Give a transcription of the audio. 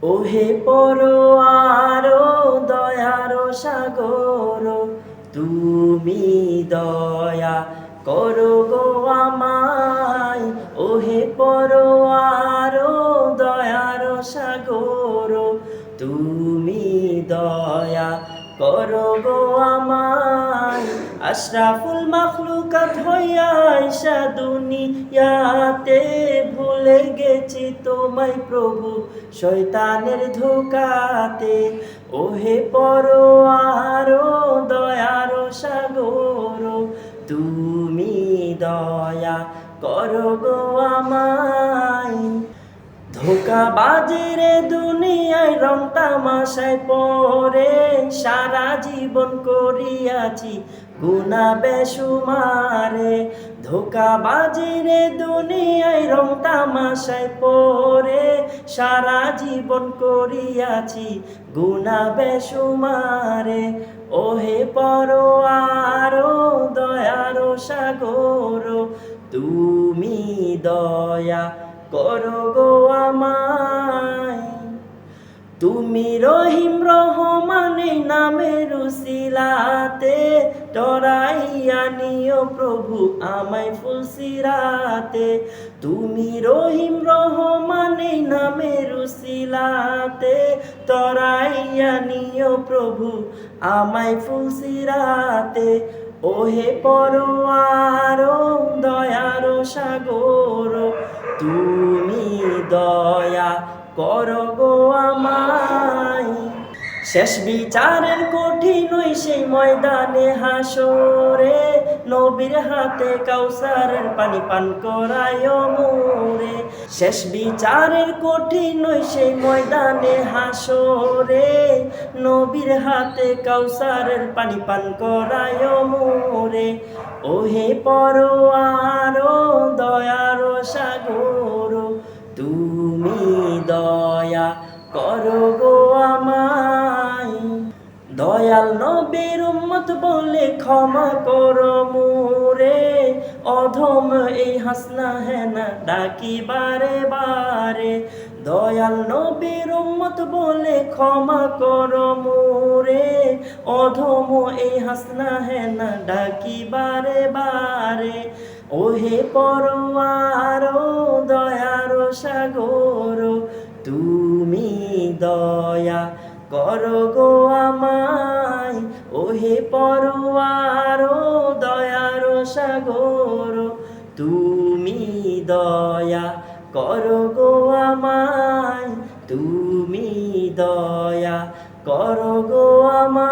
ওহে পরোয়ার দয়ার সাগর, তুমি দয়া করো গো আমায়। ওহে পরোয়ার দয়ার সাগর, তুমি দয়া করো গো আমায়। আশরাফুল মাখলুকাত হইয়া আইসা দুনিয়াতে, ভুলে গেছি তোমায় প্রভু শয়তানের ধোঁকাতে। ওহে পরোয়ার দয়ার সাগর, তুমি দয়া করো গো আমায়। ধোঁকাবাজের দুনিয়ায় রং তামাশায় পড়ে, সারা জীবন করিয়াছি গুনাহ বেশুমারে। ধোঁকাবাজের দুনিয়ায় রং তামাশায় পড়ে, সারা জীবন করিয়াছি গুনাহ বেশুমারে। ওহে পরোয়ার দয়ার সাগর, তুমি দয়া করো গো আমায়। তুমি রহিম রহমান এই নামের উসিলাতে, ডরাইয়া নিও প্রভু আমায় ফুলসিরাতে। তুমি রহিম রহমান এই নামের উসিলাতে, ডরাইয়া নিও প্রভু আমায় ফুলসিরাতে। ওহে পরোয়ার দয়ার সাগর, তুমি দয়া করো গো আমায়। শেষ বিচারের কঠিন ওই সেই ময়দানে হাসরে, নবীর হাতে কাউসারের পানি পান করায় মোরে। শেষ বিচারের কঠিন ওই সেই ময়দানে হাসরে, নবীর হাতে কাউসারের পানি পান করায় মোরে। ওহে পরোয়ার দয়ার সাগর, তুমি দয়া করো গো আমায়। দয়াল নবীর উম্মত বলে ক্ষমা করো মোরে, অধম এই হাসনা হেনা ডাকি বারে বারে। দয়াল নবীর উম্মত বলে ক্ষমা করো মোরে, অধম এই হাসনা হেনা ডাকি বারে বারে। ওহে পরোয়ার দয়ার সাগর, তুমি দয়া করো গো আমায়। ওহে পরোয়ার দয়ার সাগর, তুমি দয়া করো গো আমায়। তুমি দয়া করো গো আমায়।